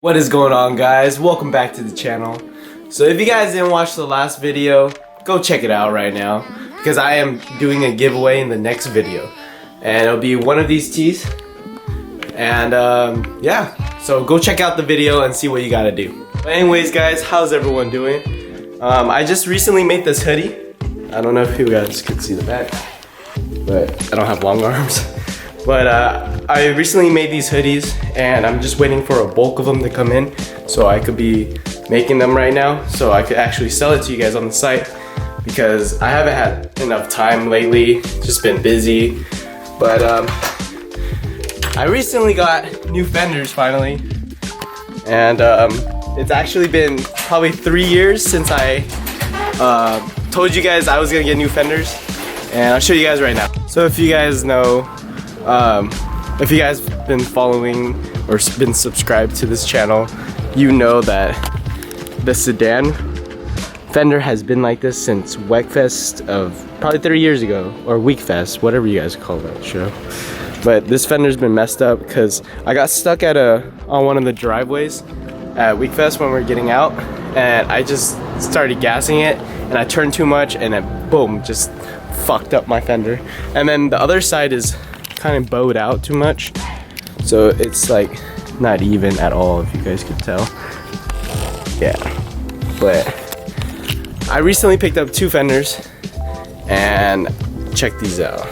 What is going on, guys? Welcome back to the channel. So if you guys didn't watch the last video, go check it out right now because I am doing a giveaway in the next video and it'll be one of these tees. And yeah, so go check out the video and see what you gotta do. But anyways, guys, how's everyone doing? I just recently made this hoodie. I don't know if you guys can see the back, but I don't have long arms. But I recently made these hoodies and I'm just waiting for a bulk of them to come in so I could be making them right now so I could actually sell it to you guys on the site because I haven't had enough time lately, just been busy. But I recently got new fenders finally, and it's actually been probably 3 years since I told you guys I was gonna get new fenders, and I'll show you guys right now. So if you guys know, if you guys been following or been subscribed to this channel, you know that the sedan fender has been like this since Weckfest of probably 3 years ago, or Weekfest, whatever you guys call that show. But this fender's been messed up because I got stuck at on one of the driveways at Weekfest when we were getting out, and I just started gassing it and I turned too much and it boom, just fucked up my fender. And then the other side is kind of bowed out too much, so it's like not even at all, if you guys could tell. Yeah, but I recently picked up 2 fenders and check these out.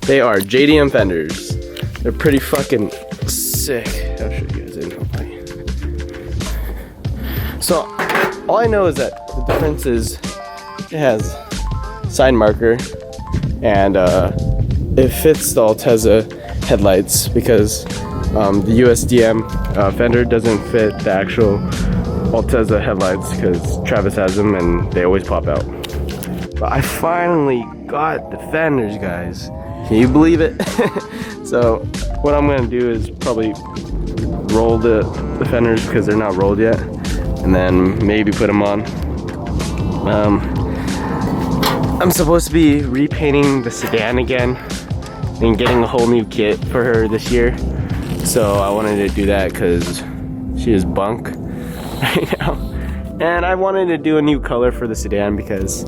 They are JDM Fenders. They're pretty fucking sick. I'll show you guys in. So all I know is that the difference is it has side marker and it fits the Altezza headlights because the USDM fender doesn't fit the actual Altezza headlights because Travis has them and they always pop out. But I finally got the fenders, guys. Can you believe it? So what I'm gonna do is probably roll the fenders because they're not rolled yet, and then maybe put them on. I'm supposed to be repainting the sedan again and getting a whole new kit for her this year. So I wanted to do that because she is bunk right now. And I wanted to do a new color for the sedan because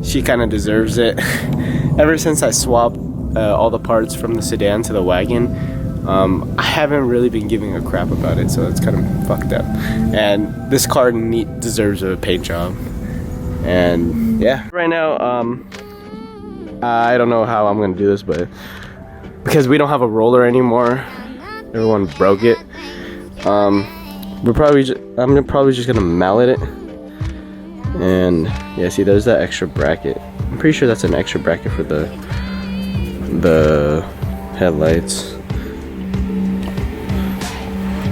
she kind of deserves it. Ever since I swapped all the parts from the sedan to the wagon, I haven't really been giving a crap about it, so it's kind of fucked up. And this car deserves a paint job. And yeah, right now I don't know how I'm gonna do this, but because we don't have a roller anymore, everyone broke it. I'm probably just gonna mallet it. And yeah, see, there's that extra bracket. I'm pretty sure that's an extra bracket for the headlights.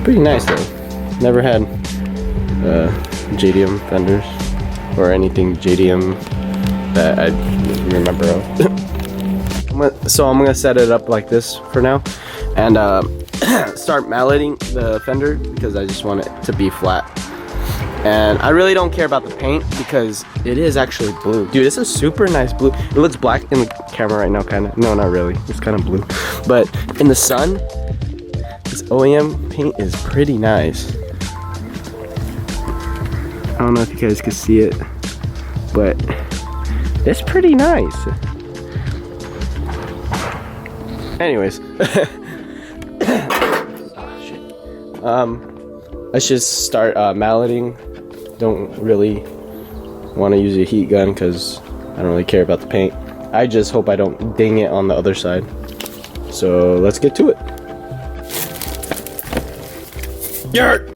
Pretty nice though. Never had JDM fenders or anything JDM that I remember of. So I'm gonna set it up like this for now and start malleting the fender because I just want it to be flat. And I really don't care about the paint because it is actually blue. Dude, it's a super nice blue. It looks black in the camera right now, kind of. No, not really. It's kind of blue. But in the sun, this OEM paint is pretty nice. I don't know if you guys can see it, but it's pretty nice. Anyways. Oh, shit. Let's just start malleting. Don't really want to use a heat gun because I don't really care about the paint. I just hope I don't ding it on the other side. So let's get to it. Yark!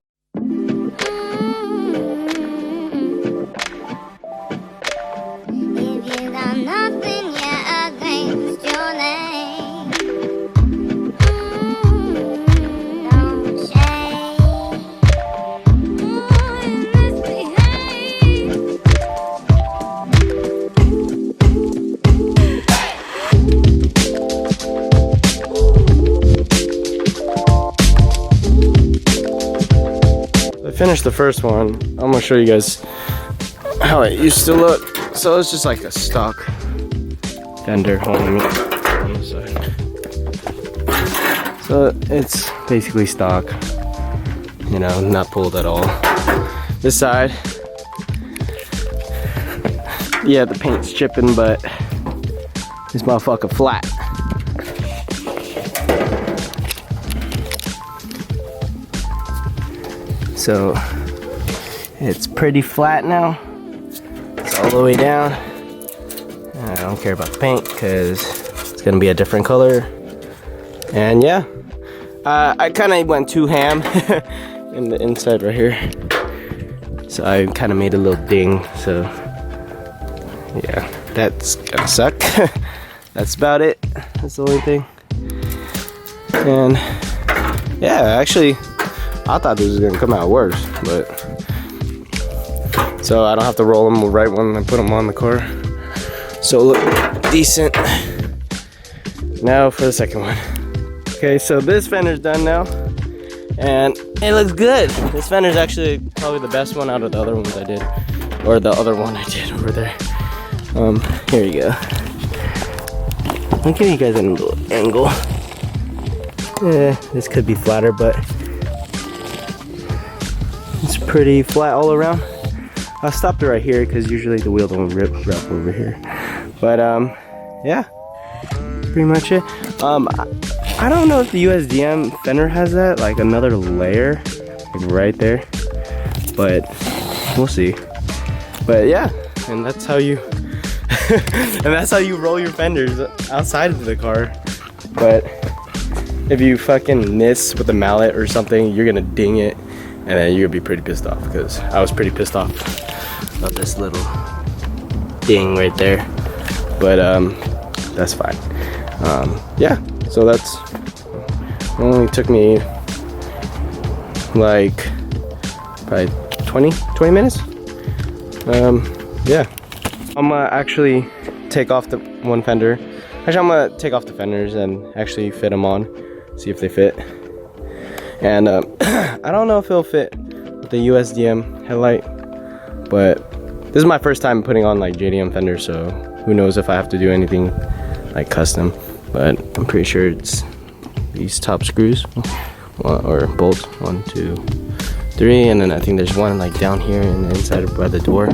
Finished the first one. I'm gonna show you guys how it used to look. So it's just like a stock Fender. Hold on, let me on the side. So it's basically stock, you know, not pulled at all. This side, yeah, the paint's chipping, but this motherfucker flat. So it's pretty flat now. It's all the way down. I don't care about the paint because it's gonna be a different color. And yeah, I kind of went too ham in the inside right here. So I kind of made a little ding. So yeah, that's gonna suck. That's about it. That's the only thing. And yeah, actually, I thought this was gonna come out worse, but so I don't have to roll them right when I put them on the car. So look decent. Now for the second one. Okay, so this fender's done now, and it looks good. This fender's actually probably the best one out of the other ones I did, or the other one I did over there. Here you go. I'll give you guys a little angle. Yeah, this could be flatter, but it's pretty flat all around. I stopped it right here because usually the wheel don't rip over here. But yeah, pretty much it. I don't know if the USDM Fender has that, like another layer, like right there, but we'll see. But yeah, and that's how you roll your fenders outside of the car. But if you fucking miss with a mallet or something, you're gonna ding it, and then you're gonna be pretty pissed off, because I was pretty pissed off about this little ding right there. But that's fine. Yeah, so that's only took me like probably 20 minutes. Yeah, I'm gonna actually take off the one fender. Actually, I'm gonna take off the fenders and actually fit them on, see if they fit. And I don't know if it'll fit with the USDM headlight, but this is my first time putting on like JDM fenders, so who knows if I have to do anything like custom. But I'm pretty sure it's these top screws or bolts, 1, 2, 3, and then I think there's one like down here in the inside by the door,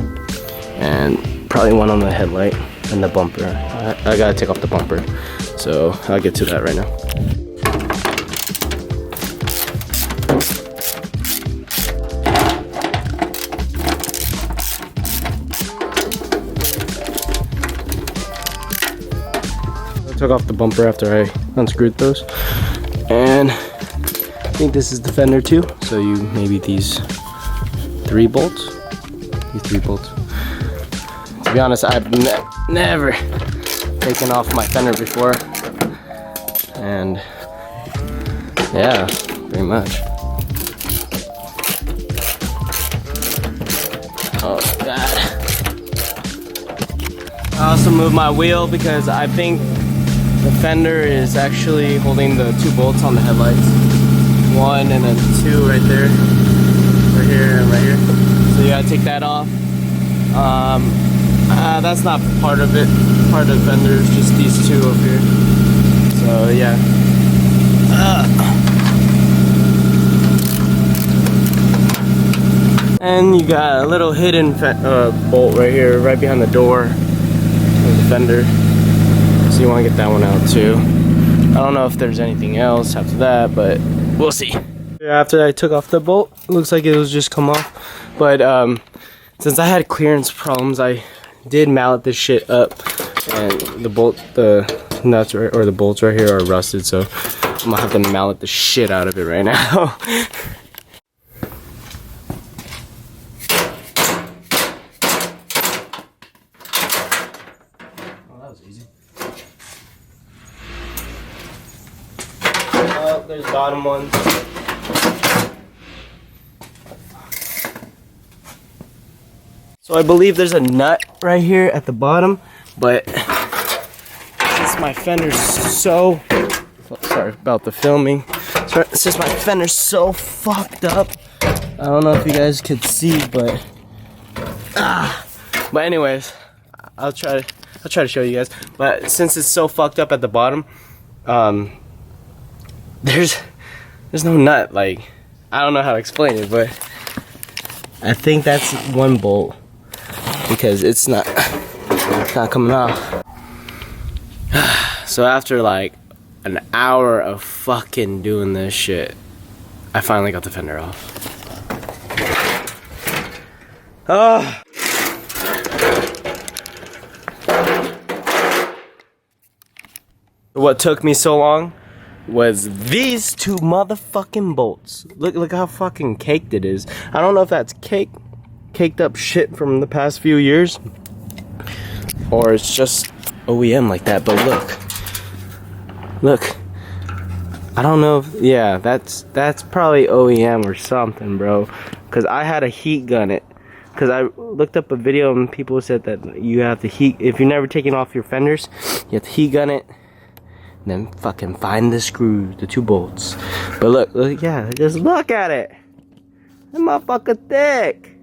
and probably one on the headlight and the bumper. I gotta take off the bumper, so I'll get to that right now. Took off the bumper after I unscrewed those, and I think this is the fender too, so you maybe these 3 bolts. To be honest, I've never taken off my fender before, and yeah, pretty much. Oh god. I also moved my wheel because I think the fender is actually holding the 2 bolts on the headlights. 1 and then 2 right there. Right here and right here. So you gotta take that off. That's not part of it. Part of the fender is just these 2 up here. So yeah. And you got a little hidden bolt right here, right behind the door of the fender. So you want to get that one out too. I don't know if there's anything else after that, but we'll see. After I took off the bolt, it looks like it was just come off. But since I had clearance problems, I did mallet this shit up, and the nuts or the bolts right here are rusted. So I'm gonna have to mallet the shit out of it right now. There's bottom ones. So I believe there's a nut right here at the bottom, but since my fender's so, sorry about the filming, since my fender's so fucked up, I don't know if you guys could see, but anyways, I'll try to show you guys. But since it's so fucked up at the bottom, there's no nut. Like, I don't know how to explain it, but I think that's one bolt because it's not coming off. So after like an hour of fucking doing this shit, I finally got the fender off. Oh. What took me so long was these two motherfucking bolts. Look how fucking caked it is. I don't know if that's caked up shit from the past few years, or it's just OEM like that, but look. I don't know if, yeah, that's probably OEM or something, bro. Cause I had to heat gun it. Cause I looked up a video and people said that you have to heat, if you're never taking off your fenders, you have to heat gun it. Then fucking find the screw, the two bolts. But look, yeah, just look at it. That motherfucker thick.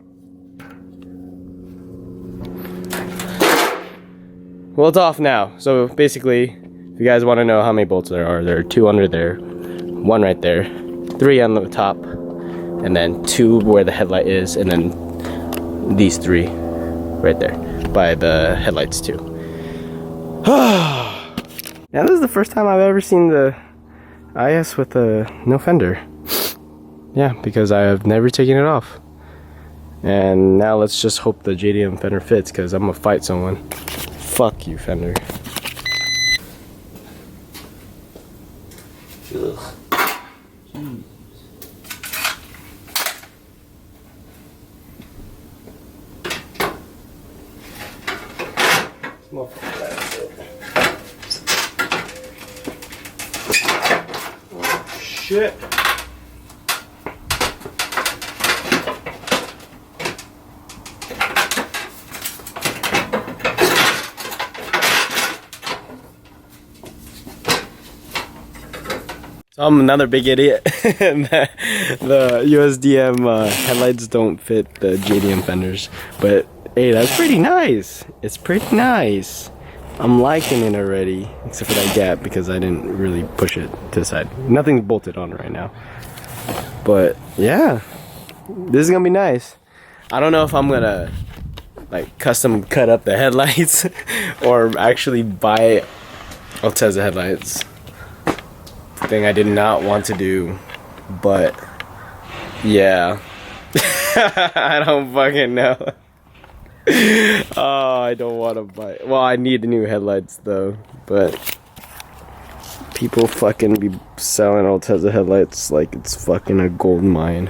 Well, it's off now. So basically, if you guys want to know how many bolts there are 2 under there, 1 right there, 3 on the top, and then 2 where the headlight is, and then these 3 right there by the headlights too. Yeah, this is the first time I've ever seen the IS with no fender. Yeah, because I have never taken it off. And now let's just hope the JDM fender fits, because I'm gonna fight someone. Fuck you, Fender. Ugh. Oh, shit. So I'm another big idiot. The USDM headlights don't fit the JDM fenders, but hey, that's pretty nice. It's pretty nice. I'm liking it already, except for that gap because I didn't really push it to the side. Nothing's bolted on right now, but yeah, this is gonna be nice. I don't know if I'm gonna like custom cut up the headlights or actually buy Altezza headlights. Thing I did not want to do, but yeah. I don't fucking know. Oh, I don't want to buy. Well, I need new headlights though, but people fucking be selling Altezza headlights like it's fucking a gold mine.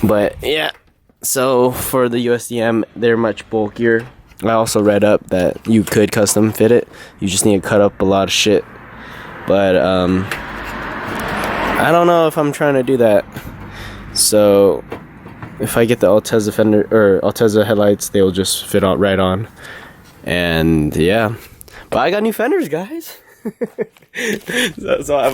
But yeah, so for the USDM, they're much bulkier. I also read up that you could custom fit it. You just need to cut up a lot of shit. But I don't know if I'm trying to do that. So if I get the Altezza fender or Altezza headlights, they'll just fit out right on. And yeah, but I got new fenders, guys. But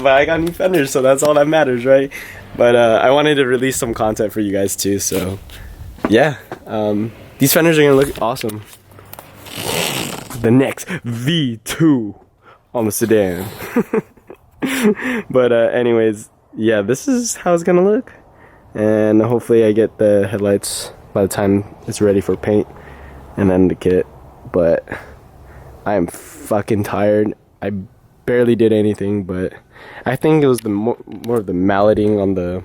I got new fenders, so that's all that matters, right? But I wanted to release some content for you guys too. So yeah, these fenders are gonna look awesome. The next V2 on the sedan. But anyways, yeah, this is how it's gonna look, and hopefully I get the headlights by the time it's ready for paint and then the kit. But I am fucking tired. I barely did anything, but I think it was the more of the malleting on the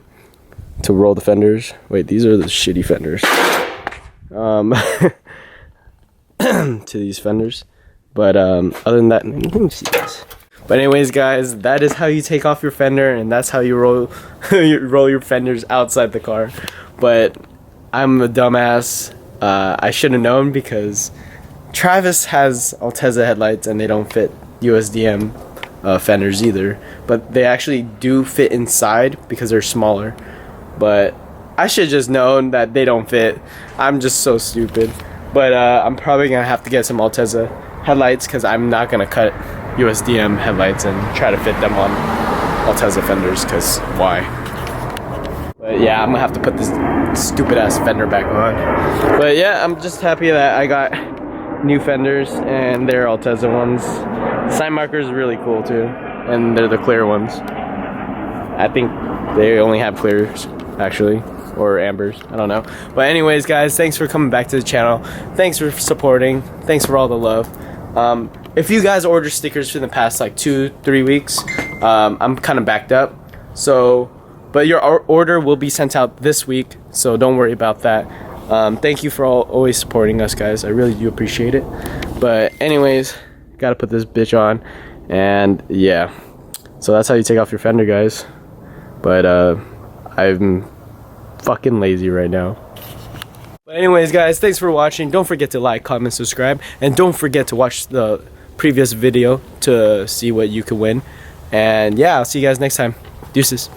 to roll the fenders. Wait, these are the shitty fenders. To these fenders. But other than that, let me see this. But anyways, guys, that is how you take off your fender, and that's how you roll your fenders outside the car. But I'm a dumbass. I should have known, because Travis has Altezza headlights and they don't fit USDM fenders either. But they actually do fit inside because they're smaller. But I should have just known that they don't fit. I'm just so stupid. But I'm probably gonna have to get some Altezza headlights, because I'm not gonna cut USDM headlights and try to fit them on Altezza fenders, because why? But yeah, I'm gonna have to put this stupid ass fender back on. But yeah, I'm just happy that I got new fenders, and they're Altezza ones. The sign marker is really cool too, and they're the clear ones. I think they only have clears, actually, or ambers. I don't know. But anyways, guys, thanks for coming back to the channel. Thanks for supporting. Thanks for all the love. If you guys order stickers in the past like 2-3 weeks, I'm kind of backed up. So, but your order will be sent out this week, so don't worry about that. Thank you for always supporting us, guys. I really do appreciate it. But anyways, gotta put this bitch on, and yeah. So that's how you take off your Fender, guys. But I'm fucking lazy right now. But anyways, guys, thanks for watching. Don't forget to like, comment, subscribe, and don't forget to watch the previous video to see what you can win. And yeah, I'll see you guys next time. Deuces.